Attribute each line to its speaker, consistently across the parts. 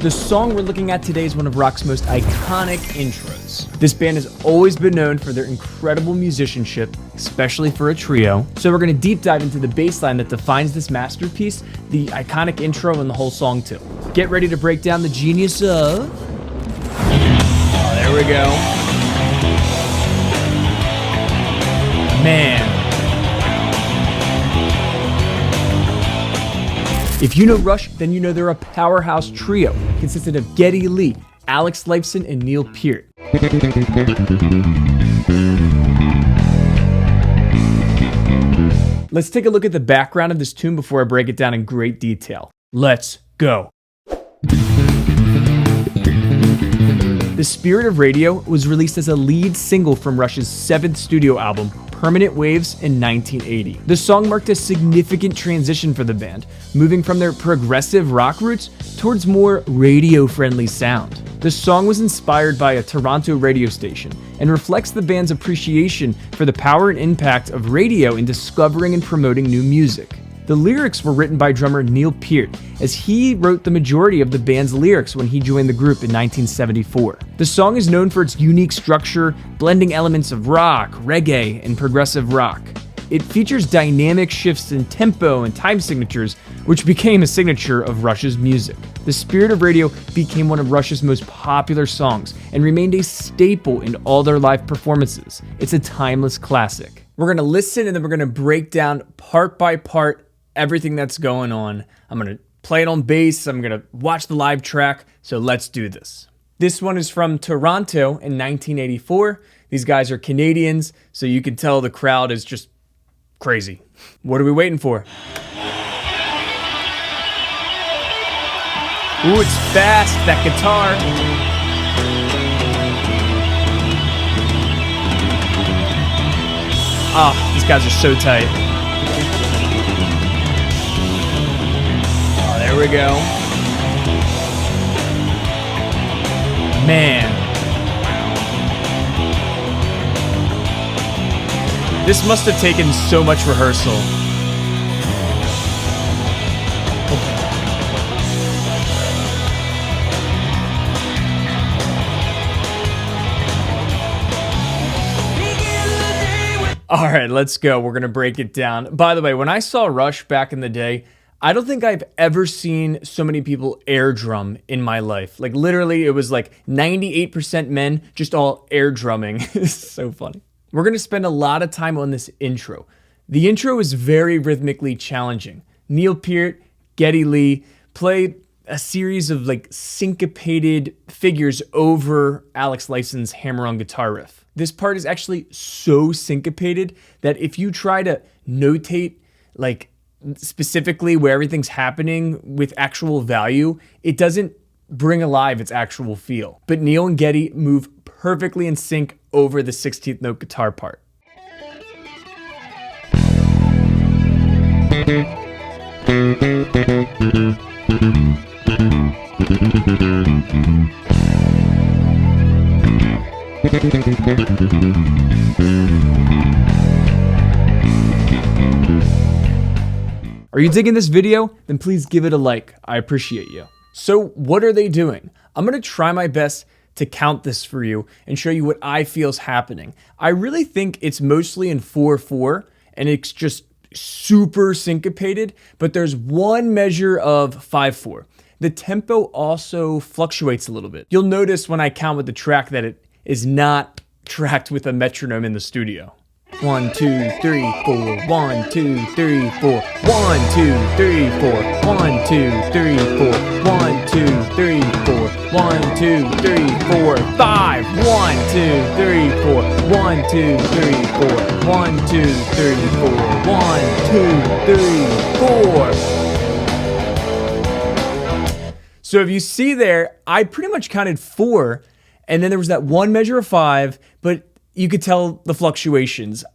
Speaker 1: The song we're looking at today is one of rock's most iconic intros. This band has always been known for their incredible musicianship, especially for a trio. So we're going to deep dive into the bass line that defines this masterpiece, the iconic intro, and the whole song too. Get ready to break down the genius of... Oh, there we go. Man. If you know Rush, then you know they're a powerhouse trio consisting of Geddy Lee, Alex Lifeson, and 𝗕𝗄𝘃𝗏. Let's take a look at the background of this tune before I break it down in great detail. Let's go. The Spirit of Radio was released as a lead single from Rush's 7th studio album, Permanent Waves, in 1980. The song marked a significant transition for the band, moving from their progressive rock roots towards more radio-friendly sound. The song was inspired by a Toronto radio station and reflects the band's appreciation for the power and impact of radio in discovering and promoting new music. The lyrics were written by drummer 𝗕𝗄𝘃𝗏, as he wrote the majority of the band's lyrics when he joined the group in 1974. The song is known for its unique structure, blending elements of rock, reggae, and progressive rock. It features dynamic shifts in tempo and time signatures, which became a signature of Rush's music. The Spirit of Radio became one of Rush's most popular songs and remained a staple in all their live performances. It's a timeless classic. We're going to listen and then we're going to break down part by part everything that's going on. I'm going to play it on bass. I'm going to watch the live track. So let's do this. This one is from Toronto in 1984. These guys are Canadians, so you can tell the crowd is just crazy. What are we waiting for? Ooh, it's fast, that guitar. Ah, these guys are so tight. Oh, there we go. Man. This must have taken so much rehearsal. All right, let's go. We're going to break it down. By the way, when I saw Rush back in the day, I don't think I've ever seen so many people air drum in my life. Like literally, it was like 98% men just all air drumming. It's so funny. We're going to spend a lot of time on this intro. The intro is very rhythmically challenging. 𝗕𝗄𝘃𝗏, Geddy Lee played a series of like syncopated figures over Alex Lifeson's hammer-on guitar riff. This part is actually so syncopated that if you try to notate like specifically where everything's happening with actual value, it doesn't bring alive its actual feel. But Neil and Geddy move perfectly in sync over the 16th note guitar part. Are you digging this video? Then please give it a like. I appreciate you. So what are they doing? I'm going to try my best to count this for you and show you what I feel is happening. I really think it's mostly in 4/4 and it's just super syncopated, but there's one measure of 5/4. The tempo also fluctuates a little bit. You'll notice when I count with the track that it is not tracked with a metronome in the studio. 1, 2, 3, 4. 1, 2, 3, 4. 1, 2, 3, 4. 1, 2, 3, 4. 1, 2, 3, 4. 1, 2, 3, 4. 5. 1, 2, 3, 4. 1, 2, 3, 4. 1, 2, 3, 4. 1, 2, 3, 4. So if you see there, I pretty much counted 4, and then there was that one measure of 5, but you could tell the fluctuations.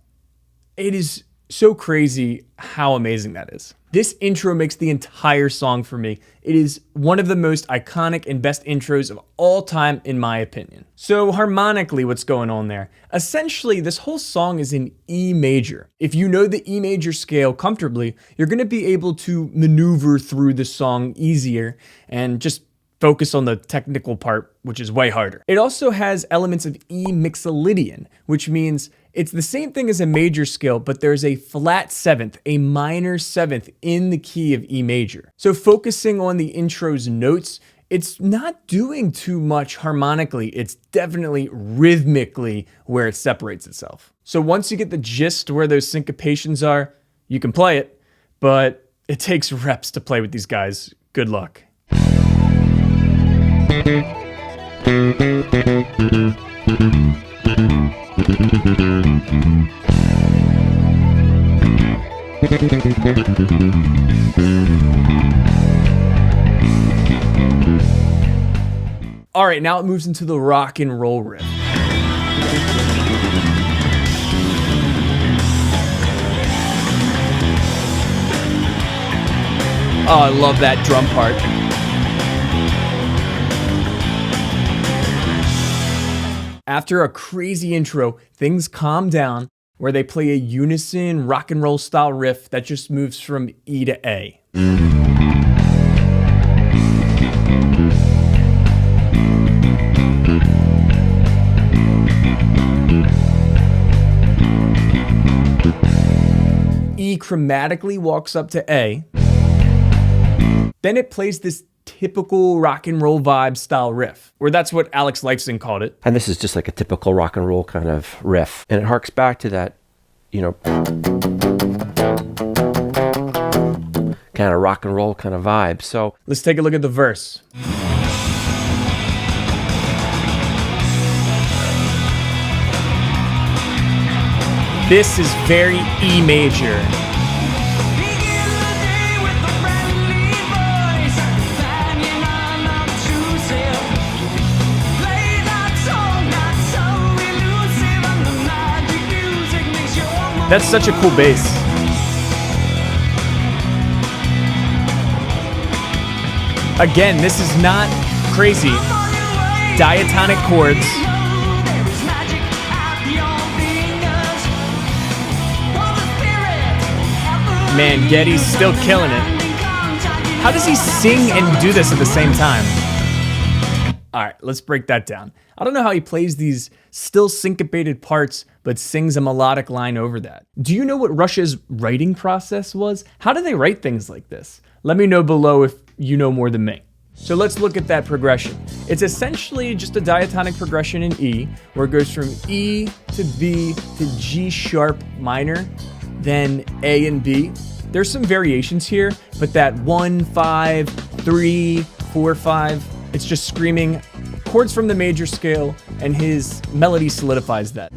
Speaker 1: It is so crazy how amazing that is. This intro makes the entire song for me. It is one of the most iconic and best intros of all time, in my opinion. So harmonically, what's going on there? Essentially, this whole song is in E major. If you know the E major scale comfortably, you're going to be able to maneuver through the song easier and just focus on the technical part, which is way harder. It also has elements of E mixolydian, which means it's the same thing as a major scale, but there's a flat seventh, a minor seventh in the key of E major. So focusing on the intro's notes, it's not doing too much harmonically. It's definitely rhythmically where it separates itself. So once you get the gist where those syncopations are, you can play it, but it takes reps to play with these guys. Good luck. All right, now it moves into the rock and roll riff. Oh, I love that drum part. After a crazy intro, things calm down where they play a unison rock and roll style riff that just moves from E to A. E chromatically walks up to A. Then it plays this typical rock and roll vibe style riff, or that's what Alex Lifeson called it.
Speaker 2: And this is just like a typical rock and roll kind of riff. And it harks back to that, you know, kind of rock and roll kind of vibe. So
Speaker 1: let's take a look at the verse. This is very E major. That's such a cool bass. Again, this is not crazy. Diatonic chords. Man, Geddy's still killing it. How does he sing and do this at the same time? All right, let's break that down. I don't know how he plays these still syncopated parts, but sings a melodic line over that. Do you know what Rush's writing process was? How do they write things like this? Let me know below if you know more than me. So let's look at that progression. It's essentially just a diatonic progression in E, where it goes from E to B to G sharp minor, then A and B. There's some variations here, but that 1, 5, 3, 4, 5, it's just screaming chords from the major scale, and his melody solidifies that.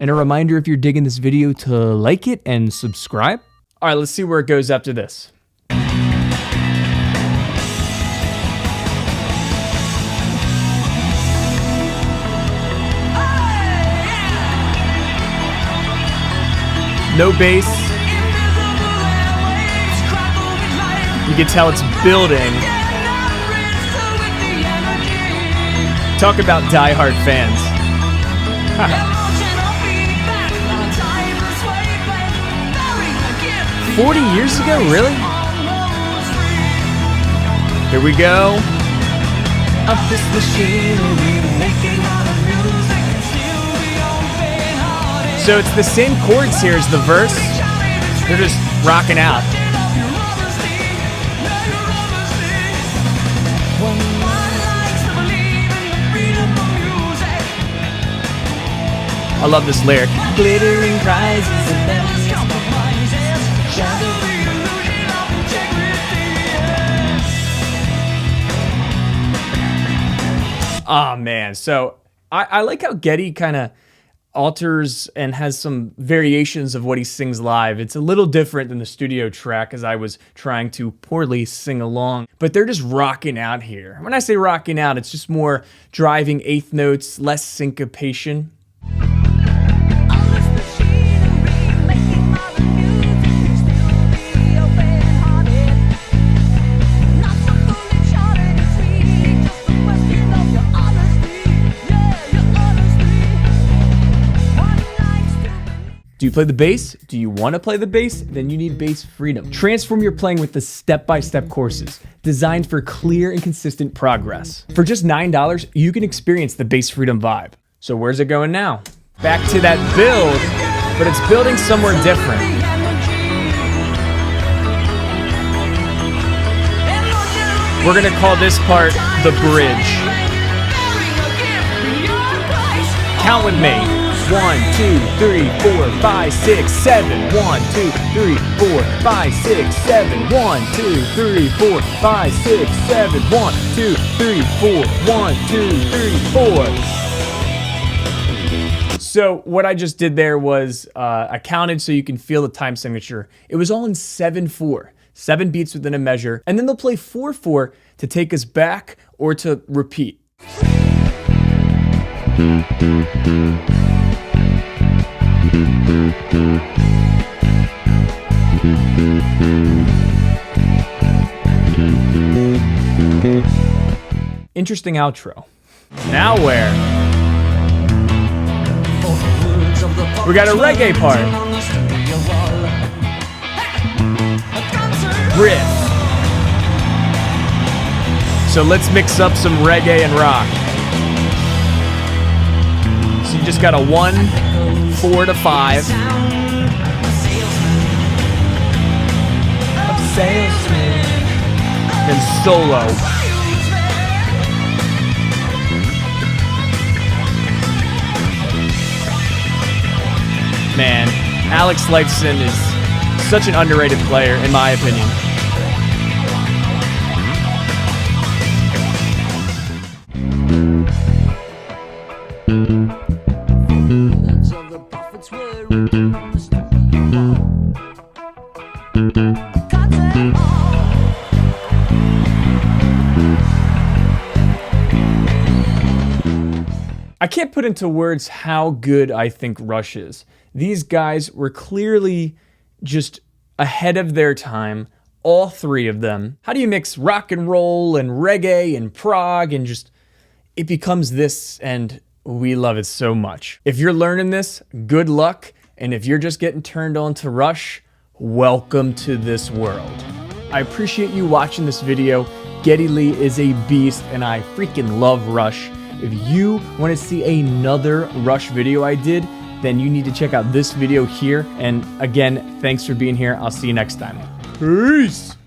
Speaker 1: And a reminder, if you're digging this video, to like it and subscribe. All right, let's see where it goes after this. No bass. You can tell it's building. Talk about die-hard fans. 40 years ago, really? Here we go. Up this machine, so it's the same chords here as the verse. They're just rocking out. I love this lyric. Glittering prizes and oh man, so I like how 𝗬𝘁 kind of alters and has some variations of what he sings live. It's a little different than the studio track, as I was trying to poorly sing along, but they're just rocking out here. When I say rocking out, it's just more driving eighth notes, less syncopation. Do you play the bass? Do you want to play the bass? Then you need Bass Freedom. Transform your playing with the step-by-step courses designed for clear and consistent progress. For just $9, you can experience the Bass Freedom vibe. So where's it going now? Back to that build, but it's building somewhere different. We're gonna call this part the bridge. Count with me. 1, 2, 3, 4, 5, 6, 7. 1, 2, 3, 4, 5, 6, 7. 1, 2, 3, 4, 5, 6, 7. 1, 2, 3, 4. 1, 2, 3, 4. So what I just did there was I counted so you can feel the time signature. It was all in 7/4, 7 beats within a measure, and then they'll play 4/4 to take us back or to repeat. Interesting outro. Now where? We got a reggae part. Riff. So let's mix up some reggae and rock. So you just got a 1, 4 to 5. And solo. Man, 𝗟𝗲𝗃𝗏𝗃 is such an underrated player, in my opinion. I can't put into words how good I think Rush is. These guys were clearly just ahead of their time, all three of them. How do you mix rock and roll and reggae and prog and just, it becomes this, and we love it so much. If you're learning this, good luck. And if you're just getting turned on to Rush, welcome to this world. I appreciate you watching this video. Geddy Lee is a beast and I freaking love Rush. If you want to see another Rush video I did, then you need to check out this video here. And again, thanks for being here. I'll see you next time. Peace!